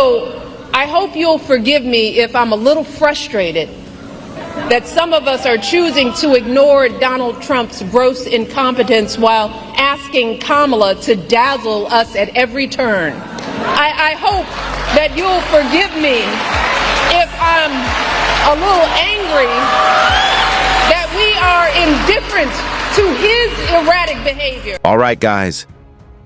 So I hope you'll forgive me if I'm a little frustrated that some of us are choosing to ignore Donald Trump's gross incompetence while asking Kamala to dazzle us at every turn. I hope that you'll forgive me if I'm a little angry that we are indifferent to his erratic behavior. All right, guys,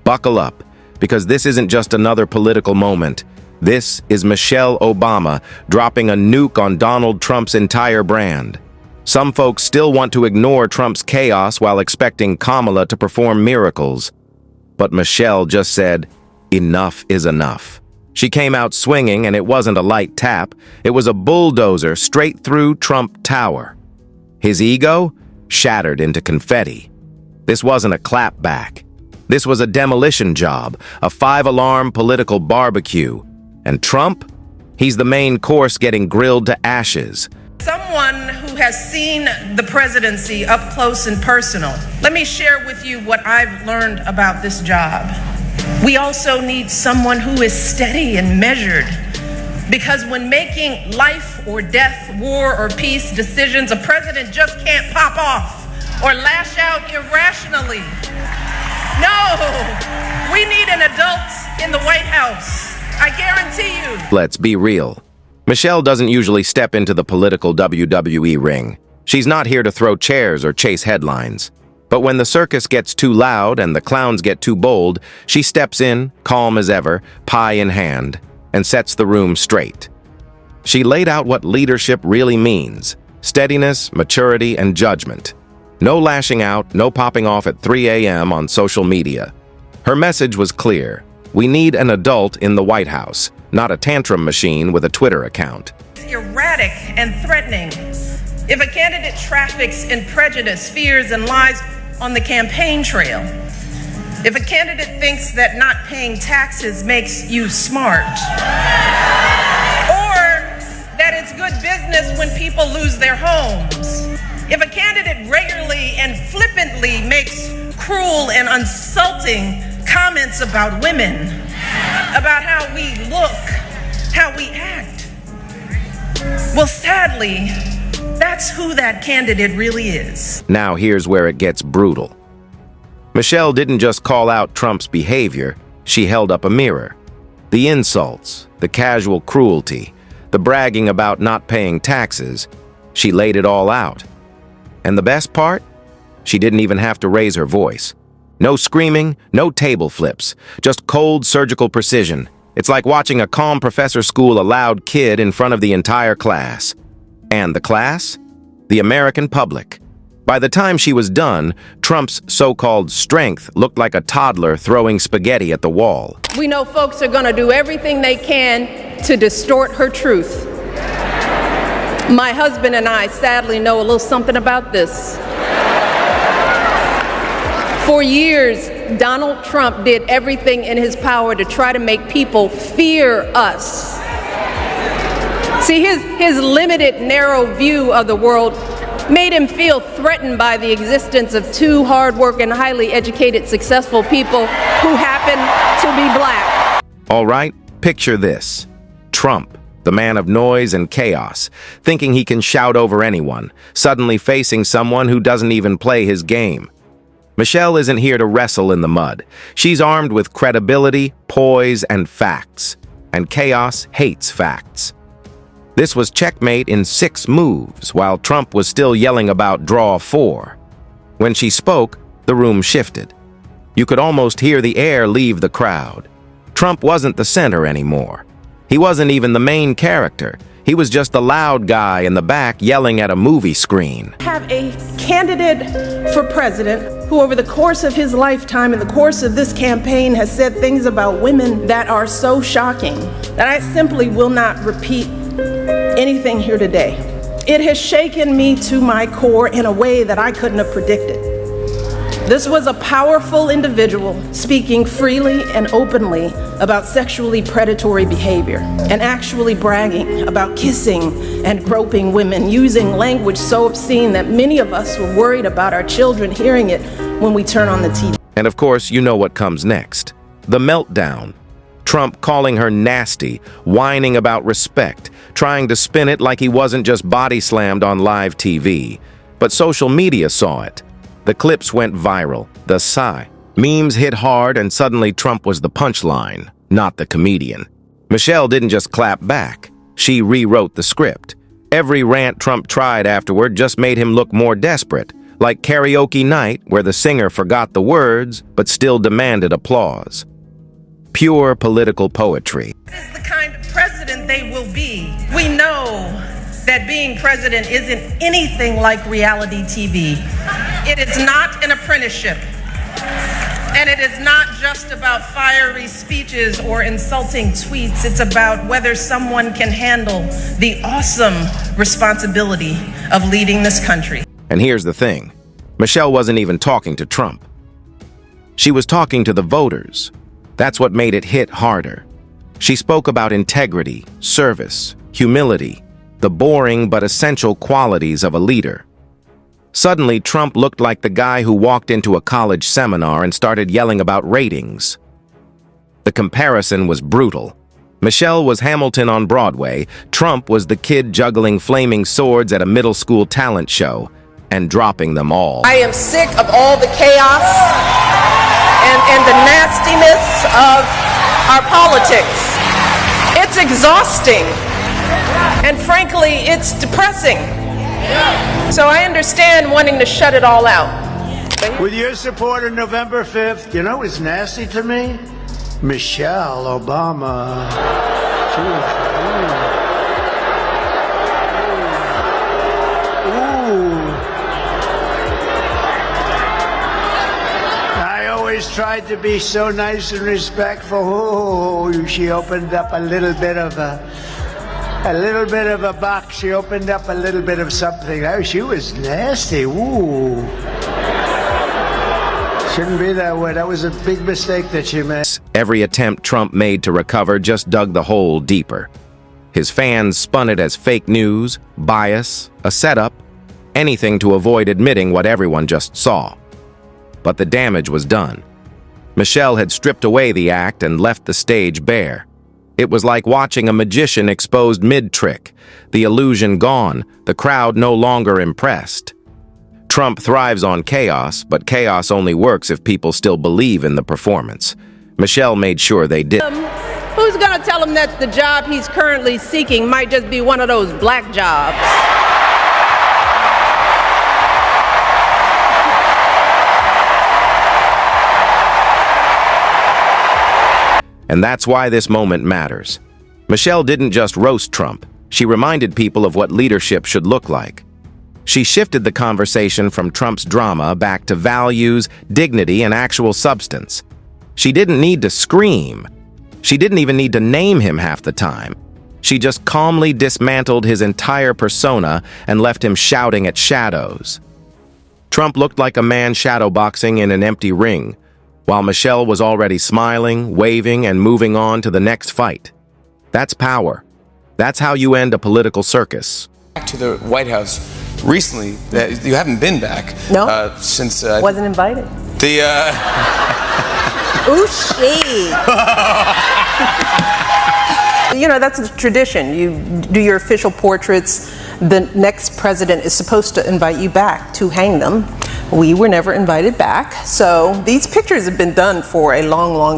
buckle up, because this isn't just another political moment. This is Michelle Obama dropping a nuke on Donald Trump's entire brand. Some folks still want to ignore Trump's chaos while expecting Kamala to perform miracles. But Michelle just said, enough is enough. She came out swinging, and it wasn't a light tap. It was a bulldozer straight through Trump Tower. His ego shattered into confetti. This wasn't a clapback. This was a demolition job, a 5-alarm political barbecue. And Trump? He's the main course getting grilled to ashes. Someone who has seen the presidency up close and personal, let me share with you what I've learned about this job. We also need someone who is steady and measured, because when making life or death, war or peace decisions, a president just can't pop off or lash out irrationally. No, we need an adult in the White House. I guarantee you. Let's be real. Michelle doesn't usually step into the political WWE ring. She's not here to throw chairs or chase headlines. But when the circus gets too loud and the clowns get too bold, she steps in, calm as ever, pie in hand, and sets the room straight. She laid out what leadership really means: steadiness, maturity, and judgment. No lashing out, no popping off at 3 a.m. on social media. Her message was clear. We need an adult in the White House, not a tantrum machine with a Twitter account. It's erratic and threatening. If a candidate traffics in prejudice, fears, and lies on the campaign trail, if a candidate thinks that not paying taxes makes you smart, or that it's good business when people lose their homes, if a candidate regularly and flippantly makes cruel and insulting comments about women, about how we look, how we act, well, sadly, that's who that candidate really is. Now here's where it gets brutal. Michelle didn't just call out Trump's behavior, she held up a mirror. The insults, the casual cruelty, the bragging about not paying taxes, she laid it all out. And the best part? She didn't even have to raise her voice. No screaming, no table flips, just cold surgical precision. It's like watching a calm professor school a loud kid in front of the entire class. And the class? The American public. By the time she was done, Trump's so-called strength looked like a toddler throwing spaghetti at the wall. We know folks are going to do everything they can to distort her truth. My husband and I sadly know a little something about this. For years, Donald Trump did everything in his power to try to make people fear us. See, his limited, narrow view of the world made him feel threatened by the existence of two hard-working, highly educated, successful people who happen to be black. All right, picture this. Trump, the man of noise and chaos, thinking he can shout over anyone, suddenly facing someone who doesn't even play his game. Michelle isn't here to wrestle in the mud. She's armed with credibility, poise, and facts. And chaos hates facts. This was checkmate in 6 moves, while Trump was still yelling about draw 4. When she spoke, the room shifted. You could almost hear the air leave the crowd. Trump wasn't the center anymore. He wasn't even the main character. He was just the loud guy in the back yelling at a movie screen. Have a candidate for president who over the course of his lifetime, in the course of this campaign, has said things about women that are so shocking that I simply will not repeat anything here today. It has shaken me to my core in a way that I couldn't have predicted. This was a powerful individual speaking freely and openly about sexually predatory behavior and actually bragging about kissing and groping women, using language so obscene that many of us were worried about our children hearing it when we turn on the TV. And of course, you know what comes next. The meltdown. Trump calling her nasty, whining about respect, trying to spin it like he wasn't just body slammed on live TV. But social media saw it. The clips went viral, the sigh. Memes hit hard, and suddenly Trump was the punchline, not the comedian. Michelle didn't just clap back. She rewrote the script. Every rant Trump tried afterward just made him look more desperate, like karaoke night where the singer forgot the words but still demanded applause. Pure political poetry. This is the kind of president they will be. We know that being president isn't anything like reality TV. It is not an apprenticeship. And it is not just about fiery speeches or insulting tweets. It's about whether someone can handle the awesome responsibility of leading this country. And here's the thing. Michelle wasn't even talking to Trump. She was talking to the voters. That's what made it hit harder. She spoke about integrity, service, humility, the boring but essential qualities of a leader. Suddenly, Trump looked like the guy who walked into a college seminar and started yelling about ratings. The comparison was brutal. Michelle was Hamilton on Broadway. Trump was the kid juggling flaming swords at a middle school talent show and dropping them all. I am sick of all the chaos and the nastiness of our politics. It's exhausting, and frankly, it's depressing. So I understand wanting to shut it all out. With your support on November 5th, you know what's nasty to me? Michelle Obama. Ooh. I always tried to be so nice and respectful. Oh, she opened up a little bit of a box. She opened up a little bit of something. Oh, she was nasty. Ooh. Shouldn't be that way. That was a big mistake that she made. Every attempt Trump made to recover just dug the hole deeper. His fans spun it as fake news, bias, a setup, anything to avoid admitting what everyone just saw. But the damage was done. Michelle had stripped away the act and left the stage bare. It was like watching a magician exposed mid-trick, the illusion gone, the crowd no longer impressed. Trump thrives on chaos, but chaos only works if people still believe in the performance. Michelle made sure they did. Who's going to tell him that the job he's currently seeking might just be one of those black jobs? And that's why this moment matters. Michelle didn't just roast Trump. She reminded people of what leadership should look like. She shifted the conversation from Trump's drama back to values, dignity, and actual substance. She didn't need to scream. She didn't even need to name him half the time. She just calmly dismantled his entire persona and left him shouting at shadows. Trump looked like a man shadowboxing in an empty ring, while Michelle was already smiling, waving, and moving on to the next fight. That's power. That's how you end a political circus. Back to the White House recently. You haven't been back. No. Since Wasn't invited. Ooh, shade. You know, that's a tradition. You do your official portraits. The next president is supposed to invite you back to hang them. We were never invited back. So these pictures have been done for a long, long time.